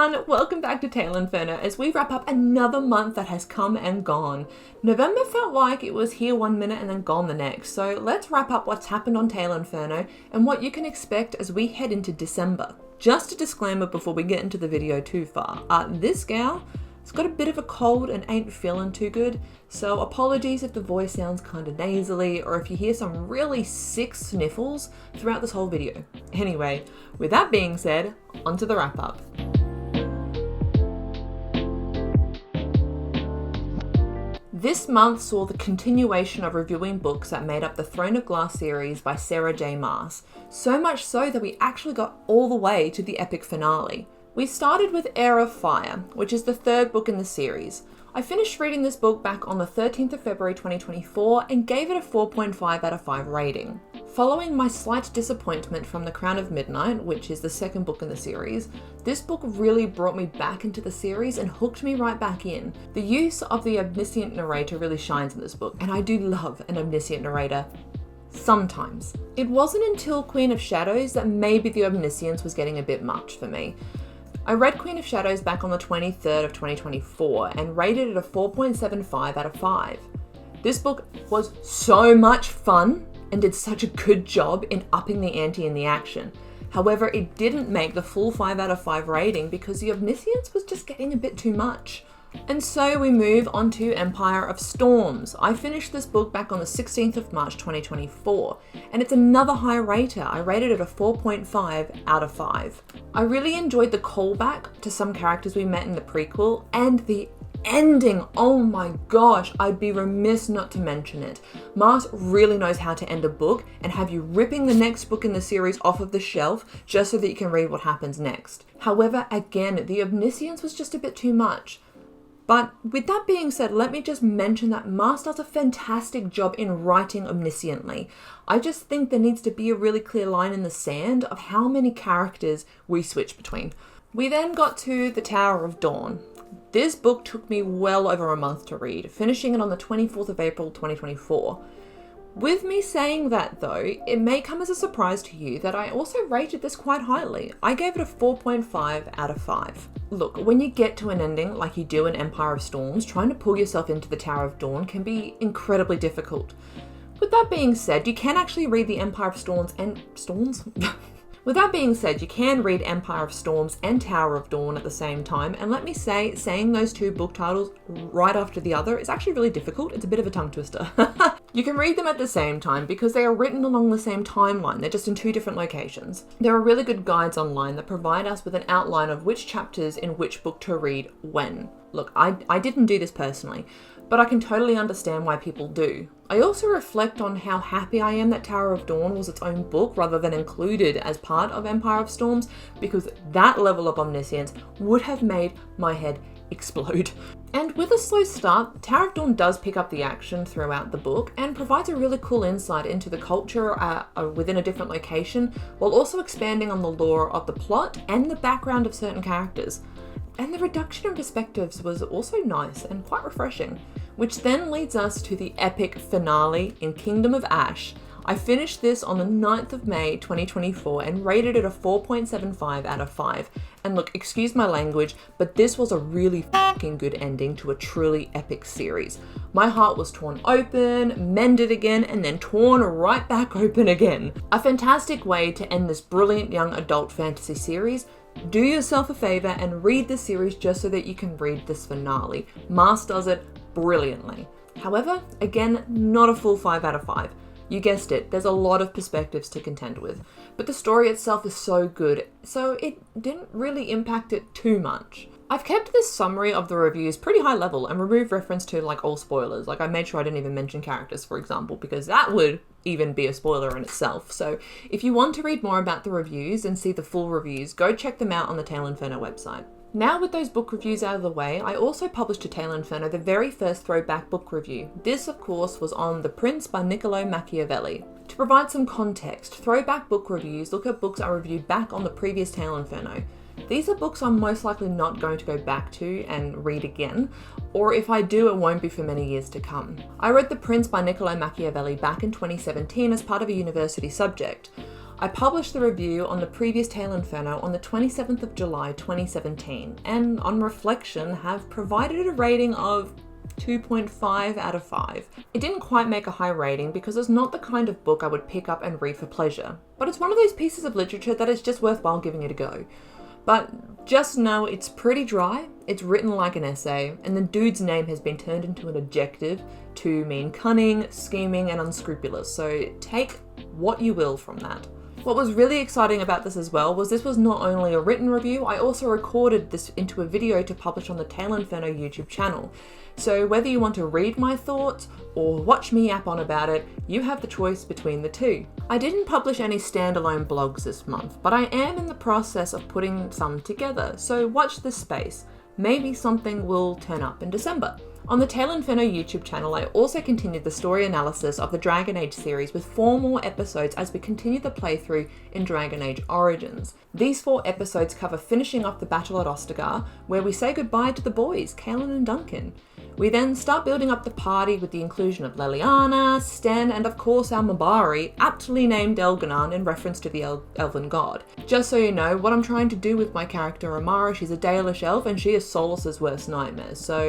everyone, welcome back to TaleInferno as we wrap up another month that has come and gone. November felt like it was here one minute and then gone the next, so let's wrap up what's happened on TaleInferno and what you can expect as we head into December. Just a disclaimer before we get into the video too far, this gal has got a bit of a cold and ain't feeling too good, so apologies if the voice sounds kind of nasally or if you hear some really sick sniffles throughout this whole video. Anyway, with that being said, onto the wrap up. This month saw the continuation of reviewing books that made up the Throne of Glass series by Sarah J. Maas, so much so that we actually got all the way to the epic finale. We started with Heir of Fire, which is the third book in the series. I finished reading this book back on the 13th of February 2024 and gave it a 4.5 out of 5 rating. Following my slight disappointment from The Crown of Midnight, which is the second book in the series, this book really brought me back into the series and hooked me right back in. The use of the omniscient narrator really shines in this book, and I do love an omniscient narrator. Sometimes. It wasn't until Queen of Shadows that maybe the omniscience was getting a bit much for me. I read Queen of Shadows back on the 23rd of 2024 and rated it a 4.75 out of 5. This book was so much fun and did such a good job in upping the ante in the action. However, it didn't make the full 5 out of 5 rating because the omniscience was just getting a bit too much. And so we move on to Empire of Storms. I finished this book back on the 16th of March 2024, and it's another high rater. I rated it a 4.5 out of 5. I really enjoyed the callback to some characters we met in the prequel, and the ending, oh my gosh, I'd be remiss not to mention it. Maas really knows how to end a book and have you ripping the next book in the series off of the shelf just so that you can read what happens next. However, again, the omniscience was just a bit too much. But with that being said, let me just mention that Maas does a fantastic job in writing omnisciently. I just think there needs to be a really clear line in the sand of how many characters we switch between. We then got to The Tower of Dawn. This book took me well over a month to read, finishing it on the 24th of April 2024. With me saying that though, it may come as a surprise to you that I also rated this quite highly. I gave it a 4.5 out of 5. Look, when you get to an ending like you do in Empire of Storms, trying to pull yourself into the Tower of Dawn can be incredibly difficult. With that being said, you can actually read the Empire of Storms and... Storms? With that being said, you can read Empire of Storms and Tower of Dawn at the same time, and let me say, saying those two book titles right after the other is actually really difficult. It's a bit of a tongue twister. You can read them at the same time because they are written along the same timeline, they're just in two different locations. There are really good guides online that provide us with an outline of which chapters in which book to read when. Look, I didn't do this personally, but I can totally understand why people do. I also reflect on how happy I am that Tower of Dawn was its own book rather than included as part of Empire of Storms, because that level of omniscience would have made my head explode. And with a slow start, Tower of Dawn does pick up the action throughout the book and provides a really cool insight into the culture within a different location, while also expanding on the lore of the plot and the background of certain characters. And the reduction in perspectives was also nice and quite refreshing, which then leads us to the epic finale in Kingdom of Ash. I finished this on the 9th of May 2024 and rated it a 4.75 out of 5. And look, excuse my language, but this was a really fucking good ending to a truly epic series. My heart was torn open, mended again, and then torn right back open again. A fantastic way to end this brilliant young adult fantasy series. Do yourself a favor and read the series just so that you can read this finale. Maas does it brilliantly. However, again, not a full 5 out of 5. You guessed it, there's a lot of perspectives to contend with, but the story itself is so good, so it didn't really impact it too much. I've kept this summary of the reviews pretty high level and removed reference to like all spoilers. Like I made sure I didn't even mention characters, for example, because that would even be a spoiler in itself. So if you want to read more about the reviews and see the full reviews, go check them out on the TaleInferno website. Now with those book reviews out of the way, I also published to TaleInferno the very first throwback book review. This, of course, was on The Prince by Niccolo Machiavelli. To provide some context, throwback book reviews look at books I reviewed back on the previous TaleInferno. These are books I'm most likely not going to go back to and read again, or if I do, it won't be for many years to come. I read The Prince by Niccolo Machiavelli back in 2017 as part of a university subject. I published the review on the previous TaleInferno on the 27th of July 2017, and on reflection have provided a rating of 2.5 out of 5. It didn't quite make a high rating because it's not the kind of book I would pick up and read for pleasure, but it's one of those pieces of literature that it's just worthwhile giving it a go. But just know it's pretty dry, it's written like an essay, and the dude's name has been turned into an adjective to mean cunning, scheming, and unscrupulous, so take what you will from that. What was really exciting about this as well was this was not only a written review, I also recorded this into a video to publish on the TaleInferno YouTube channel. So whether you want to read my thoughts or watch me yap on about it, you have the choice between the two. I didn't publish any standalone blogs this month, but I am in the process of putting some together, so watch this space. Maybe something will turn up in December. On the TaleInferno YouTube channel, I also continued the story analysis of the Dragon Age series with 4 more episodes as we continue the playthrough in Dragon Age Origins. These 4 episodes cover finishing off the battle at Ostagar, where we say goodbye to the boys, Kaelin and Duncan. We then start building up the party with the inclusion of Leliana, Sten, and of course our Mabari, aptly named Elganon in reference to the elven god. Just so you know, what I'm trying to do with my character Amara, she's a Dalish elf and she is Solus's worst nightmare, so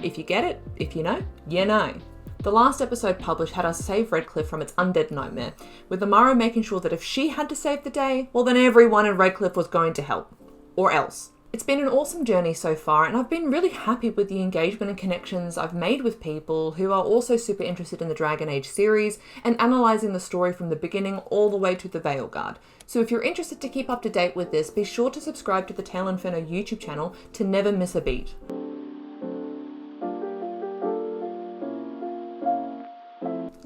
if you get it, if you know, you know. The last episode published had us save Redcliffe from its undead nightmare, with Amara making sure that if she had to save the day, well then everyone in Redcliffe was going to help. Or else. It's been an awesome journey so far, and I've been really happy with the engagement and connections I've made with people who are also super interested in the Dragon Age series and analysing the story from the beginning all the way to the Veilguard. So if you're interested to keep up to date with this, be sure to subscribe to the TaleInferno YouTube channel to never miss a beat.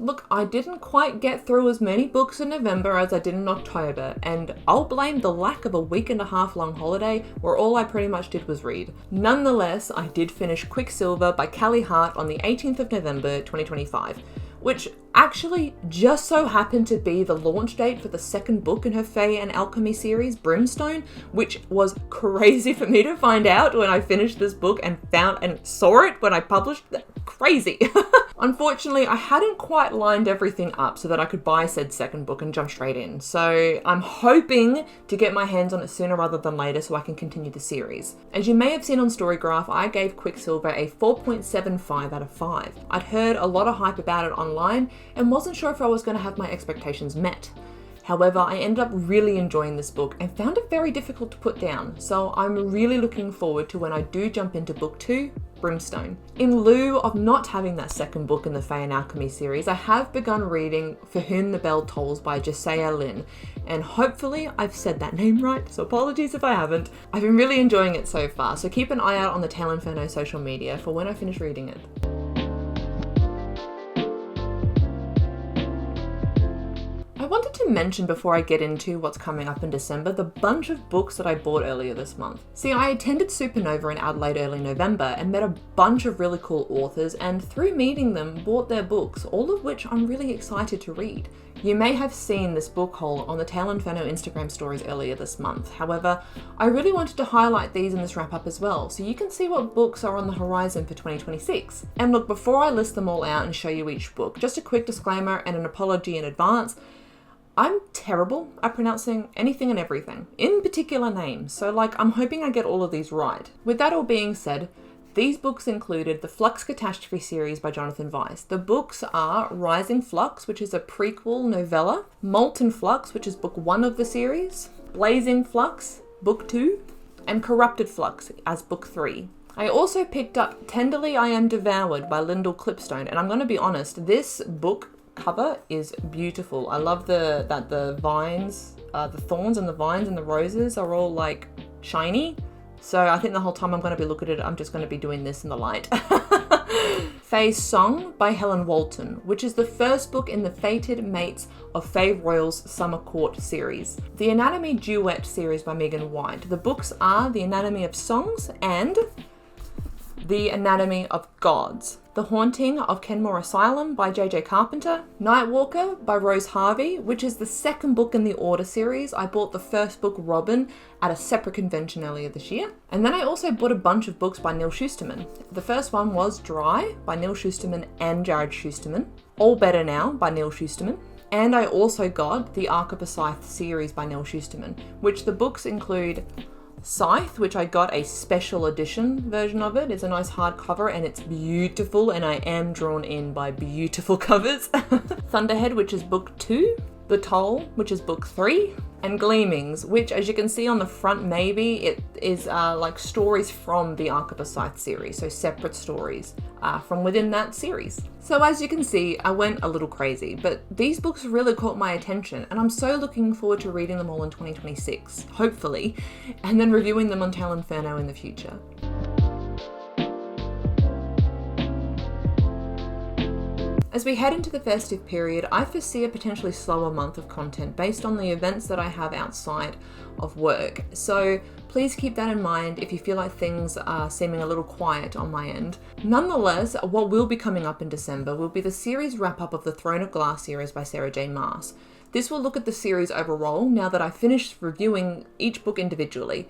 Look, I didn't quite get through as many books in November as I did in October, and I'll blame the lack of a week-and-a-half long holiday where all I pretty much did was read. Nonetheless, I did finish Quicksilver by Callie Hart on the 18th of November 2025, which actually just so happened to be the launch date for the second book in her Fae and Alchemy series, Brimstone, which was crazy for me to find out when I finished this book and saw it when I published it. Crazy. Unfortunately, I hadn't quite lined everything up so that I could buy said second book and jump straight in, so I'm hoping to get my hands on it sooner rather than later so I can continue the series. As you may have seen on Storygraph, I gave Quicksilver a 4.75 out of 5. I'd heard a lot of hype about it online and wasn't sure if I was going to have my expectations met. However, I ended up really enjoying this book and found it very difficult to put down, so I'm really looking forward to when I do jump into book 2, Brimstone. In lieu of not having that second book in the Fae and Alchemy series, I have begun reading For Whom the Bell Tolls by Josiah Lynn, and hopefully I've said that name right, so apologies if I haven't. I've been really enjoying it so far, so keep an eye out on the TaleInferno social media for when I finish reading it. I wanted to mention before I get into what's coming up in December the bunch of books that I bought earlier this month. See, I attended Supernova in Adelaide early November and met a bunch of really cool authors, and through meeting them bought their books, all of which I'm really excited to read. You may have seen this book haul on the TaleInferno Instagram stories earlier this month. However, I really wanted to highlight these in this wrap up as well, so you can see what books are on the horizon for 2026. And look, before I list them all out and show you each book, just a quick disclaimer and an apology in advance. I'm terrible at pronouncing anything and everything, in particular names, so I'm hoping I get all of these right. With that all being said, these books included the Flux Catastrophe series by Jonathan Weiss. The books are Rising Flux, which is a prequel novella, Molten Flux, which is book 1 of the series, Blazing Flux, book 2, and Corrupted Flux as book 3. I also picked up Tenderly I Am Devoured by Lyndall Clipstone, and I'm going to be honest, this book cover is beautiful. I love that the vines, the thorns and the vines and the roses are all shiny. So I think the whole time I'm going to be looking at it, I'm just going to be doing this in the light. Fae's Song by Helen Walton, which is the first book in the Fated Mates of Fae Royal's Summer Court series. The Anatomy Duet series by Megan White. The books are The Anatomy of Songs and The Anatomy of Gods. The Haunting of Kenmore Asylum by J.J. Carpenter. Nightwalker by Rose Harvey, which is the second book in the Order series. I bought the first book, Robin, at a separate convention earlier this year. And then I also bought a bunch of books by Neil Shusterman. The first one was Dry by Neil Shusterman and Jared Shusterman. All Better Now by Neil Shusterman. And I also got the Arc of a Scythe series by Neil Shusterman, which the books include Scythe, which I got a special edition version of it. It's a nice hardcover and it's beautiful, and I am drawn in by beautiful covers. Thunderhead, which is book 2. The Toll, which is book 3. And Gleamings, which, as you can see on the front, maybe it is like stories from the Arc of a Scythe series, so separate stories from within that series. So as you can see, I went a little crazy, but these books really caught my attention, and I'm so looking forward to reading them all in 2026, hopefully, and then reviewing them on TaleInferno in the future. As we head into the festive period, I foresee a potentially slower month of content based on the events that I have outside of work. So please keep that in mind if you feel like things are seeming a little quiet on my end. Nonetheless, what will be coming up in December will be the series wrap-up of the Throne of Glass series by Sarah J. Maas. This will look at the series overall now that I've finished reviewing each book individually.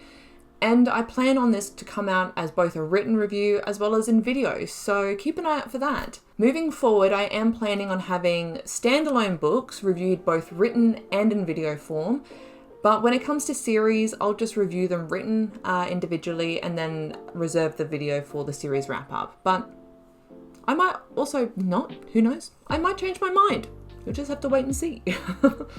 And I plan on this to come out as both a written review as well as in video, so keep an eye out for that. Moving forward, I am planning on having standalone books reviewed both written and in video form, but when it comes to series, I'll just review them written individually and then reserve the video for the series wrap-up. But I might also not, who knows? I might change my mind. You'll just have to wait and see.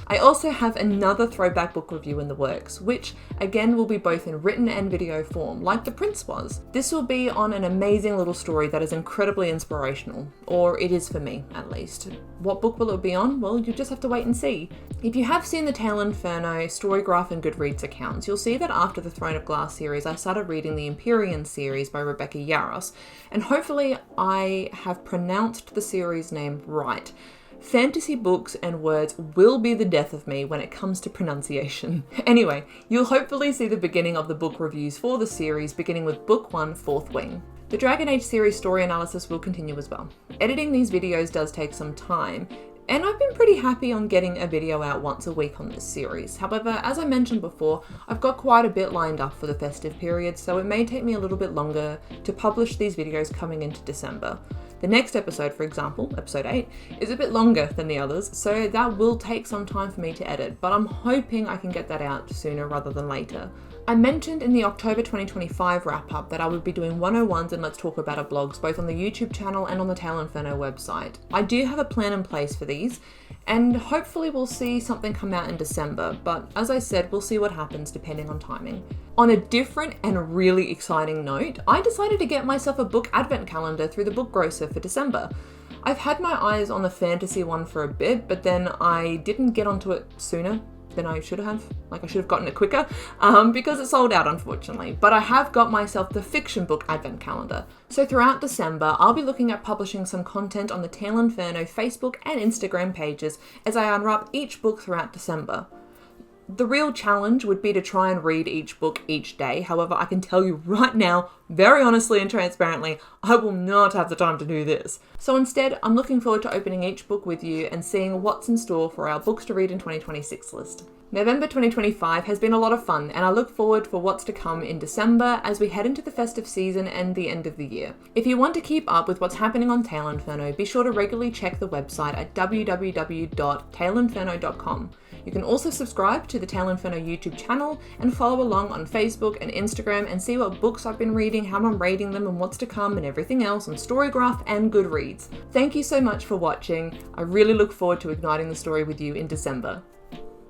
I also have another throwback book review in the works, which again will be both in written and video form, like The Prince was. This will be on an amazing little story that is incredibly inspirational, or it is for me at least. What book will it be on? Well, you'll just have to wait and see. If you have seen the TaleInferno, Storygraph and Goodreads accounts, you'll see that after the Throne of Glass series, I started reading the Empyrean series by Rebecca Yarros, and hopefully I have pronounced the series name right. Fantasy books and words will be the death of me when it comes to pronunciation. Anyway, you'll hopefully see the beginning of the book reviews for the series, beginning with Book 1, Fourth Wing. The Dragon Age series story analysis will continue as well. Editing these videos does take some time, and I've been pretty happy on getting a video out once a week on this series. However, as I mentioned before, I've got quite a bit lined up for the festive period, so it may take me a little bit longer to publish these videos coming into December. The next episode, for example, episode 8, is a bit longer than the others, so that will take some time for me to edit, but I'm hoping I can get that out sooner rather than later. I mentioned in the October 2025 wrap-up that I would be doing 101s and Let's Talk About It blogs, both on the YouTube channel and on the TaleInferno website. I do have a plan in place for these, and hopefully we'll see something come out in December, but as I said, we'll see what happens depending on timing. On a different and really exciting note, I decided to get myself a book advent calendar through the book grocer for December. I've had my eyes on the fantasy one for a bit, but then I didn't get onto it sooner than I should have. I should have gotten it quicker because it sold out, unfortunately. But I have got myself the fiction book advent calendar. So throughout December, I'll be looking at publishing some content on the TaleInferno Facebook and Instagram pages as I unwrap each book throughout December. The real challenge would be to try and read each book each day. However, I can tell you right now, very honestly and transparently, I will not have the time to do this. So instead, I'm looking forward to opening each book with you and seeing what's in store for our books to read in 2026 list. November 2025 has been a lot of fun, and I look forward for what's to come in December as we head into the festive season and the end of the year. If you want to keep up with what's happening on TaleInferno, be sure to regularly check the website at www.taleinferno.com. You can also subscribe to the TaleInferno YouTube channel and follow along on Facebook and Instagram and see what books I've been reading, how I'm rating them, and what's to come, and everything else on Storygraph and Goodreads. Thank you so much for watching. I really look forward to igniting the story with you in December.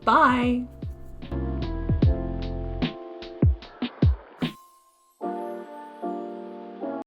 Bye!